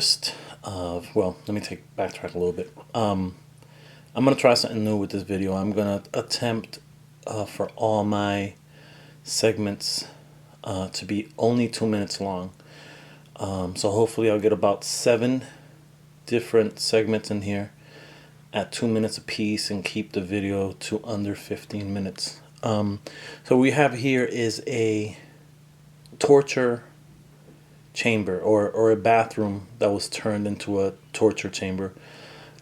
interest of, well, let me backtrack a little bit. I'm gonna try something new with this video. I'm gonna attempt for all my segments to be only 2 minutes long. So hopefully I'll get about 7 different segments in here at 2 minutes a piece and keep the video to under 15 minutes. So we have here is a torture chamber or a bathroom that was turned into a torture chamber,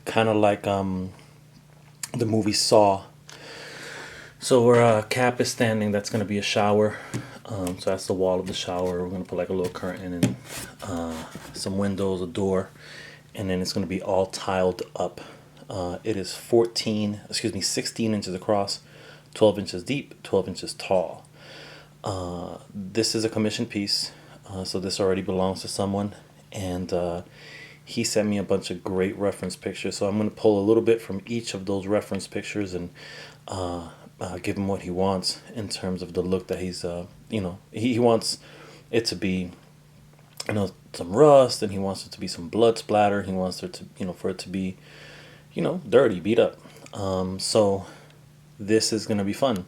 kind of like the movie Saw. So where a cap is standing, that's going to be a shower. So that's the wall of the shower. We're going to put like a little curtain and some windows, a door, and then it's going to be all tiled up. It is 16 inches across, 12 inches deep, 12 inches tall. This is a commission piece, so this already belongs to someone, and he sent me a bunch of great reference pictures. So I'm going to pull a little bit from each of those reference pictures and give him what he wants in terms of the look that he's, he wants it to be, some rust, and he wants it to be some blood splatter. He wants it to, for it to be, dirty, beat up. So this is going to be fun.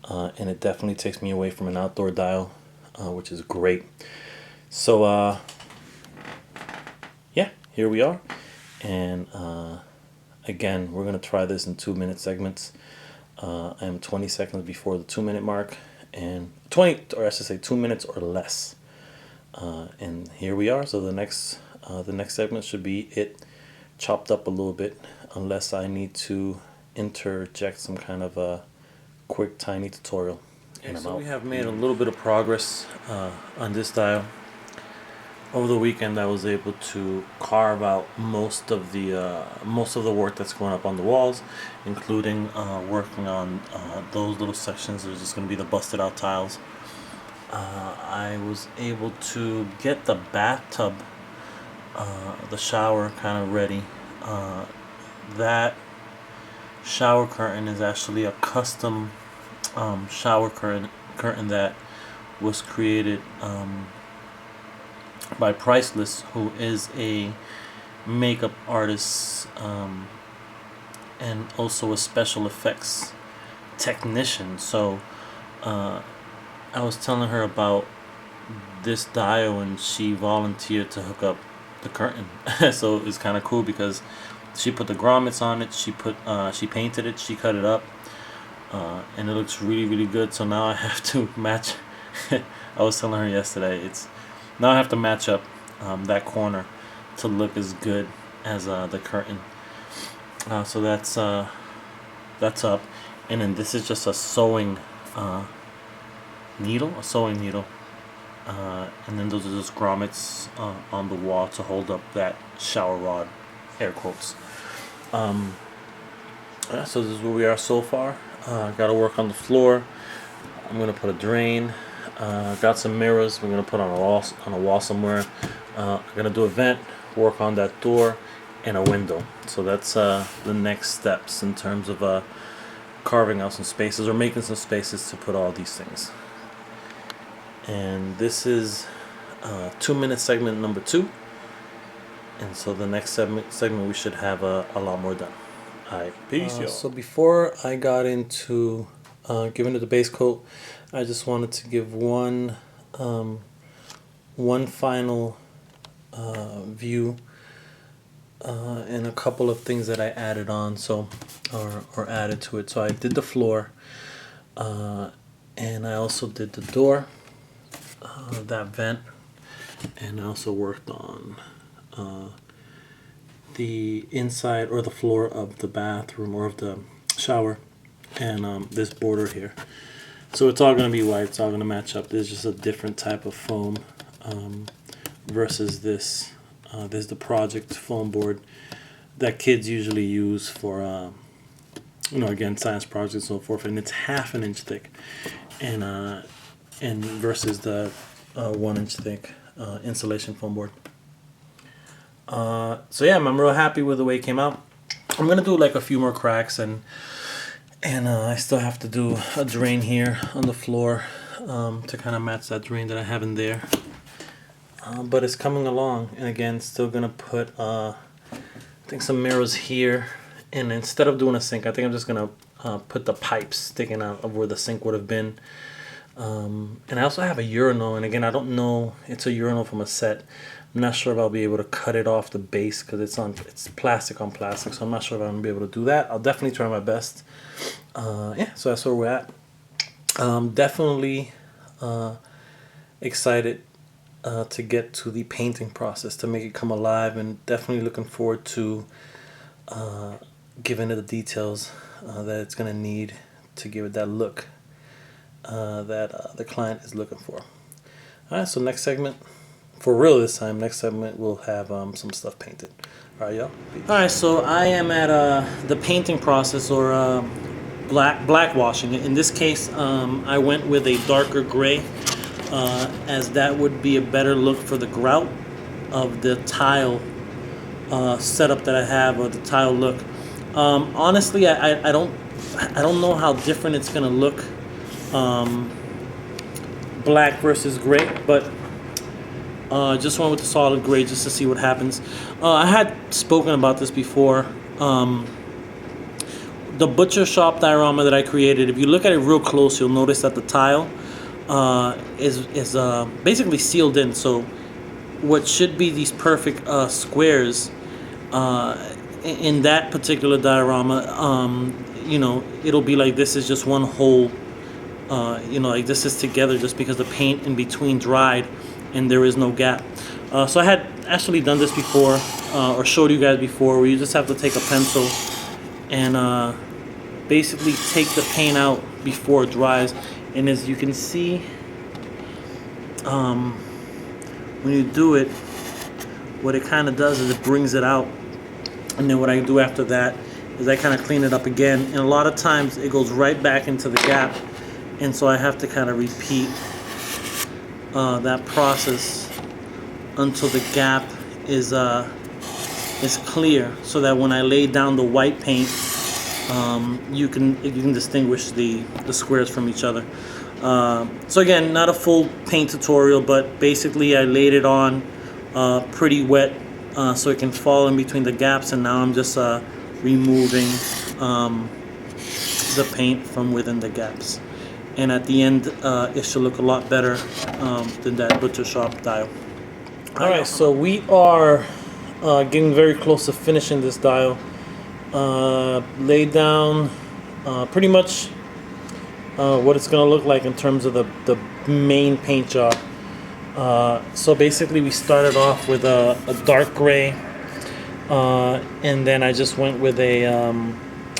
And it definitely takes me away from an outdoor dial, which is great. So, yeah, here we are. And again, we're going to try this in 2-minute segments. I am 20 seconds before the 2-minute mark, and 2 minutes or less. And here we are. So the next segment should be it chopped up a little bit, unless I need to interject some kind of a quick tiny tutorial. And so we have made a little bit of progress on this dial. Over the weekend, I was able to carve out most of the work that's going up on the walls, including working on those little sections. There's just going to be the busted out tiles. I was able to get the bathtub, the shower kind of ready. That shower curtain is actually a custom shower curtain that was created by Priceless, who is a makeup artist and also a special effects technician. So I was telling her about this dial, and she volunteered to hook up the curtain. So it's kind of cool because she put the grommets on it, she painted it, she cut it up, and it looks really, really good. So now I have to match. I was telling her yesterday, now I have to match up that corner to look as good as the curtain. So that's up, and then this is just a sewing needle, and then those are just grommets on the wall to hold up that shower rod, air quotes. So this is where we are so far. Got to work on the floor. I'm gonna put a drain. Got some mirrors. We're gonna put on a wall somewhere. I'm gonna do a vent, work on that door, and a window. So that's the next steps in terms of carving out some spaces or making some spaces to put all these things. And this is 2-minute segment number 2. And so the next segment we should have a lot more done. Alright, peace, y'all. So before I got into giving it the base coat, I just wanted to give one final view and a couple of things that I added on, or added to it. So I did the floor, and I also did the door, that vent, and I also worked on the inside or the floor of the bathroom or of the shower, and this border here. So it's all going to be white. It's all going to match up. There's just a different type of foam versus this. There's the project foam board that kids usually use for, again, science projects and so forth. And it's 1/2 inch thick, and versus the 1 inch thick insulation foam board. So yeah, I'm real happy with the way it came out. I'm gonna do like a few more cracks, and I still have to do a drain here on the floor to kind of match that drain that I have in there. but it's coming along. And again, still gonna put I think some mirrors here, and instead of doing a sink, I think I'm just gonna put the pipes sticking out of where the sink would have been. And I also have a urinal, and again, I don't know, it's a urinal from a set. I'm not sure if I'll be able to cut it off the base because it's plastic on plastic, so I'm not sure if I'm gonna be able to do that. I'll definitely try my best. Yeah, so that's where we're at. Definitely excited to get to the painting process, to make it come alive, and definitely looking forward to giving it the details that it's gonna need to give it that look that the client is looking for. Alright, so next segment, for real this time, next segment we'll have some stuff painted. Alright, y'all. Alright, so I am at the painting process, or black washing. In this case, I went with a darker gray, as that would be a better look for the grout of the tile setup that I have, or the tile look. Honestly, I don't know how different it's gonna look, black versus gray, but just went with the solid gray just to see what happens. I had spoken about this before. The butcher shop diorama that I created, if you look at it real close, you'll notice that the tile is basically sealed in. So what should be these perfect squares, in that particular diorama, you know, it'll be like this is just one whole, you know, like this is together just because the paint in between dried and there is no gap. So I had actually done this before, or showed you guys before, where you just have to take a pencil and basically take the paint out before it dries. And as you can see, when you do it, what it kind of does is it brings it out. And then what I do after that is I kind of clean it up again. And a lot of times it goes right back into the gap. And so I have to kind of repeat that process until the gap is clear, so that when I lay down the white paint, you can distinguish the squares from each other. So again, not a full paint tutorial, but basically I laid it on pretty wet, so it can fall in between the gaps, and now I'm just removing the paint from within the gaps. And at the end, it should look a lot better than that butcher shop dial. Alright, so we are getting very close to finishing this dial. Laid down pretty much what it's going to look like in terms of the main paint job. So basically we started off with a dark gray, and then I just went with a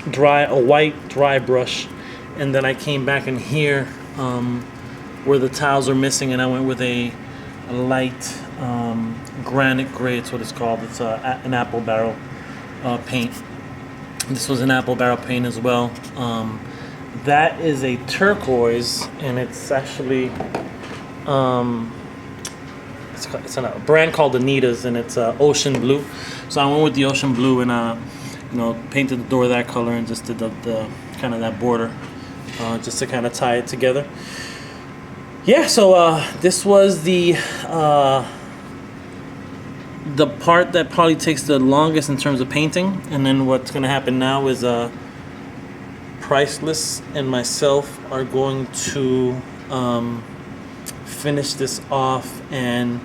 white dry brush. And then I came back in here where the tiles are missing, and I went with a light granite gray. It's what it's called. It's an apple barrel paint. This was an apple barrel paint as well. That is a turquoise, and it's actually it's a brand called Anita's, and it's ocean blue. So I went with the ocean blue and you know, painted the door that color and just did the kind of that border. Just to kind of tie it together. Yeah, so this was the part that probably takes the longest in terms of painting, and then what's going to happen now is Priceless and myself are going to finish this off and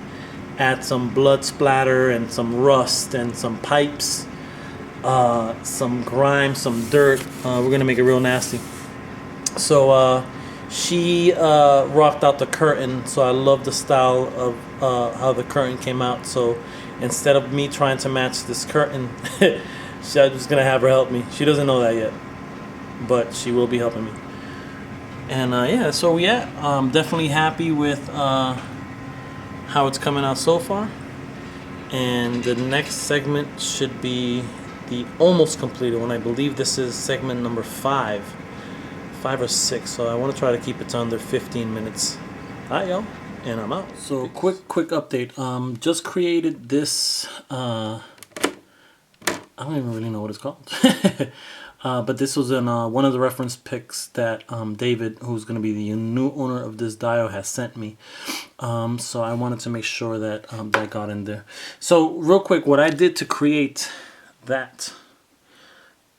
add some blood splatter and some rust and some pipes, some grime, some dirt. We're going to make it real nasty. So she rocked out the curtain, so I love the style of how the curtain came out. So instead of me trying to match this curtain, I'm just gonna have her help me. She doesn't know that yet, but she will be helping me. And yeah, so I'm definitely happy with how it's coming out so far. And the next segment should be the almost completed one. I believe this is segment number 5 or 6, so I want to try to keep it to under 15 minutes. Alright, y'all, and I'm out. So quick update. Just created this I don't even really know what it's called. But this was in one of the reference pics that David, who's going to be the new owner of this dio, has sent me. So I wanted to make sure that that got in there. So real quick, what I did to create that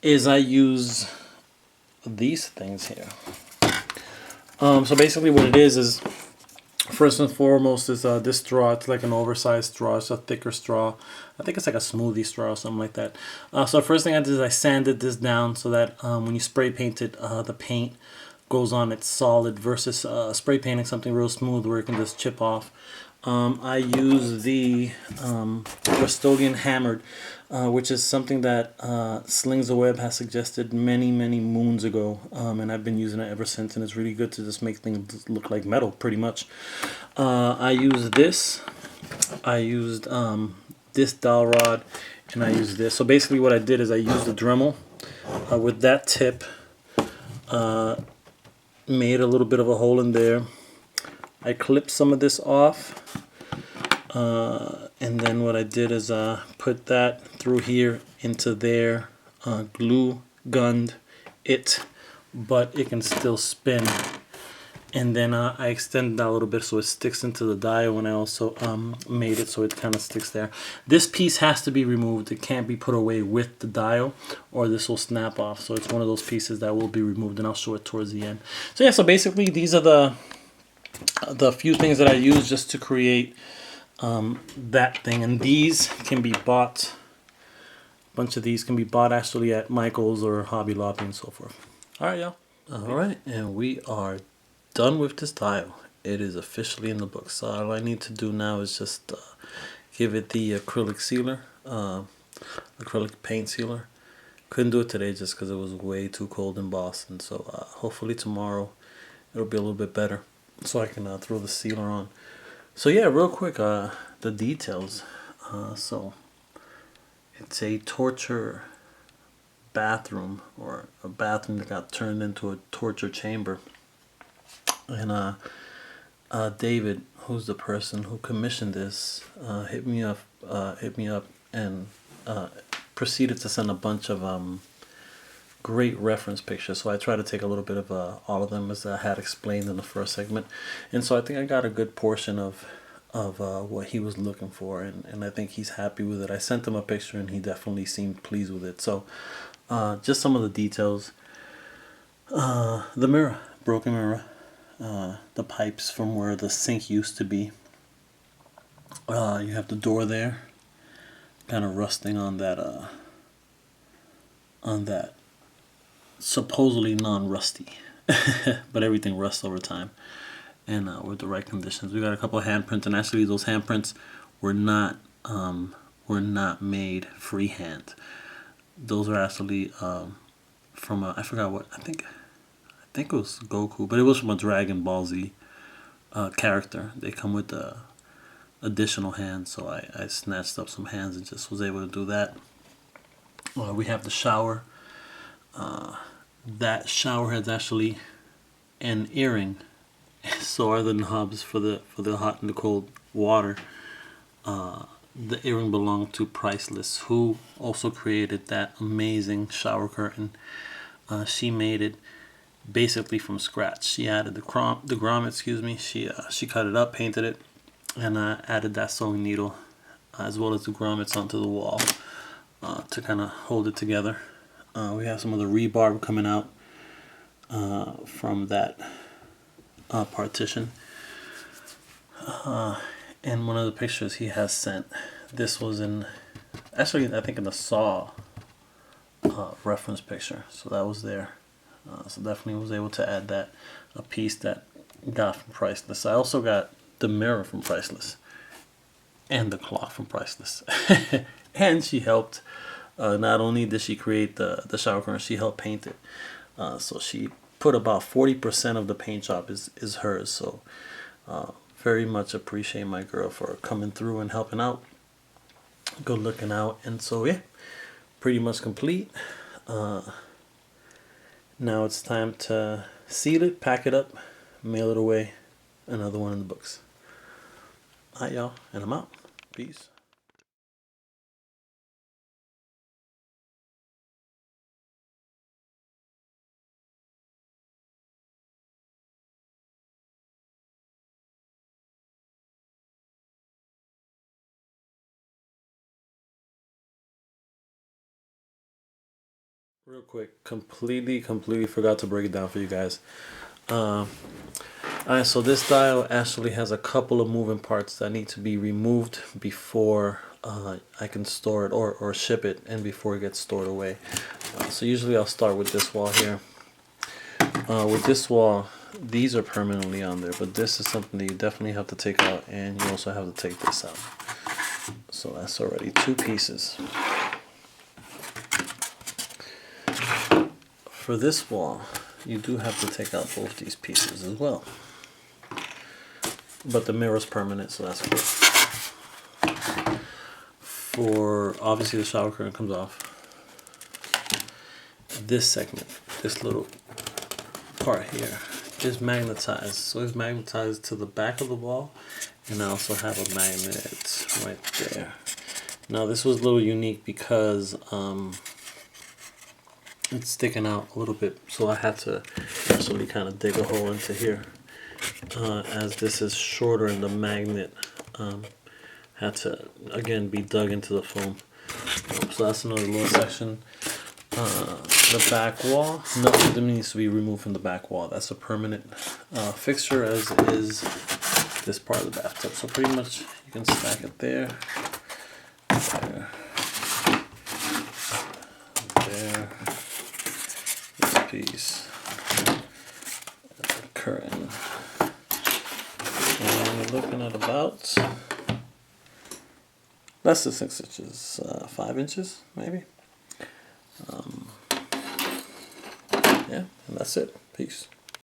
is I use these things here. So basically what it is first and foremost is this straw. It's like an oversized straw. It's a thicker straw. I think it's like a smoothie straw or something like that. So the first thing I did is I sanded this down so that when you spray paint it, the paint goes on it's solid versus spray painting something real smooth where it can just chip off. I use the Rust-Oleum Hammered, which is something that Slings the Web has suggested many moons ago, and I've been using it ever since, and it's really good to just make things look like metal pretty much. I used this. I used this dowel rod, and I used this. So basically what I did is I used the Dremel with that tip, made a little bit of a hole in there. I clipped some of this off, and then what I did is put that through here into there, glue gunned it, but it can still spin. And then I extended that a little bit so it sticks into the dio, and I also made it so it kind of sticks there. This piece has to be removed. It can't be put away with the dio or this will snap off. So it's one of those pieces that will be removed, and I'll show it towards the end. So yeah, so basically these are the few things that I use just to create that thing, and these can be bought. A bunch of these can be bought actually at Michael's or Hobby Lobby and so forth. All right, y'all. All right, and we are done with this tile. It is officially in the book. So all I need to do now is just give it the acrylic sealer, acrylic paint sealer. Couldn't do it today just because it was way too cold in Boston. So hopefully tomorrow it'll be a little bit better, so I can throw the sealer on. So yeah, real quick, the details. So it's a torture bathroom, or a bathroom that got turned into a torture chamber. And David, who's the person who commissioned this, hit me up and proceeded to send a bunch of great reference pictures. So I tried to take a little bit of all of them, as I had explained in the first segment, and so I think I got a good portion of what he was looking for, and I think he's happy with it. I sent him a picture and he definitely seemed pleased with it. So just some of the details. The mirror, broken mirror, the pipes from where the sink used to be. You have the door there, kind of rusting on that supposedly non-rusty, but everything rusts over time, and with the right conditions. We got a couple of handprints, and actually those handprints were not made freehand. Those are actually from I forgot what, I think it was Goku, but it was from a Dragon Ball Z character. They come with the additional hands, so I snatched up some hands and just was able to do that. We have the shower. That shower head's actually an earring. So are the knobs for the hot and the cold water. The earring belonged to Priceless, who also created that amazing shower curtain. She made it basically from scratch. She added the grommet, excuse me. She cut it up, painted it, and added that sewing needle as well as the grommets onto the wall to kind of hold it together. We have some of the rebarb coming out from that partition. And one of the pictures he has sent, this was in, actually I think in the Saw reference picture, so that was there. So definitely was able to add that, a piece that got from Priceless. I also got the mirror from Priceless and the cloth from Priceless. And she helped, not only did she create the shower curtain, she helped paint it. So she put about 40% of the paint job is hers. So very much appreciate my girl for coming through and helping out. Good looking out. And so yeah, pretty much complete. Now it's time to seal it, pack it up, mail it away. Another one in the books. Alright, y'all, and I'm out. Peace. Real quick, completely forgot to break it down for you guys. Alright, so this dial actually has a couple of moving parts that need to be removed before I can store it or ship it, and before it gets stored away. So usually I'll start with this wall here. With this wall, these are permanently on there, but this is something that you definitely have to take out, and you also have to take this out. So that's already 2 pieces. For this wall, you do have to take out both these pieces as well. But the mirror's permanent, so that's cool. For, obviously the shower curtain comes off. This segment, this little part here, is magnetized. So it's magnetized to the back of the wall, and I also have a magnet right there. Now this was a little unique because it's sticking out a little bit, so I had to actually kind of dig a hole into here, as this is shorter and the magnet had to again be dug into the foam. So that's another little section. The back wall, nothing of them needs to be removed from the back wall. That's a permanent fixture, as is this part of the bathtub. So pretty much you can stack it there, there, there. This piece, curtain, and you're looking at about less than 6 inches, 5 inches maybe. Yeah, and that's it. Peace.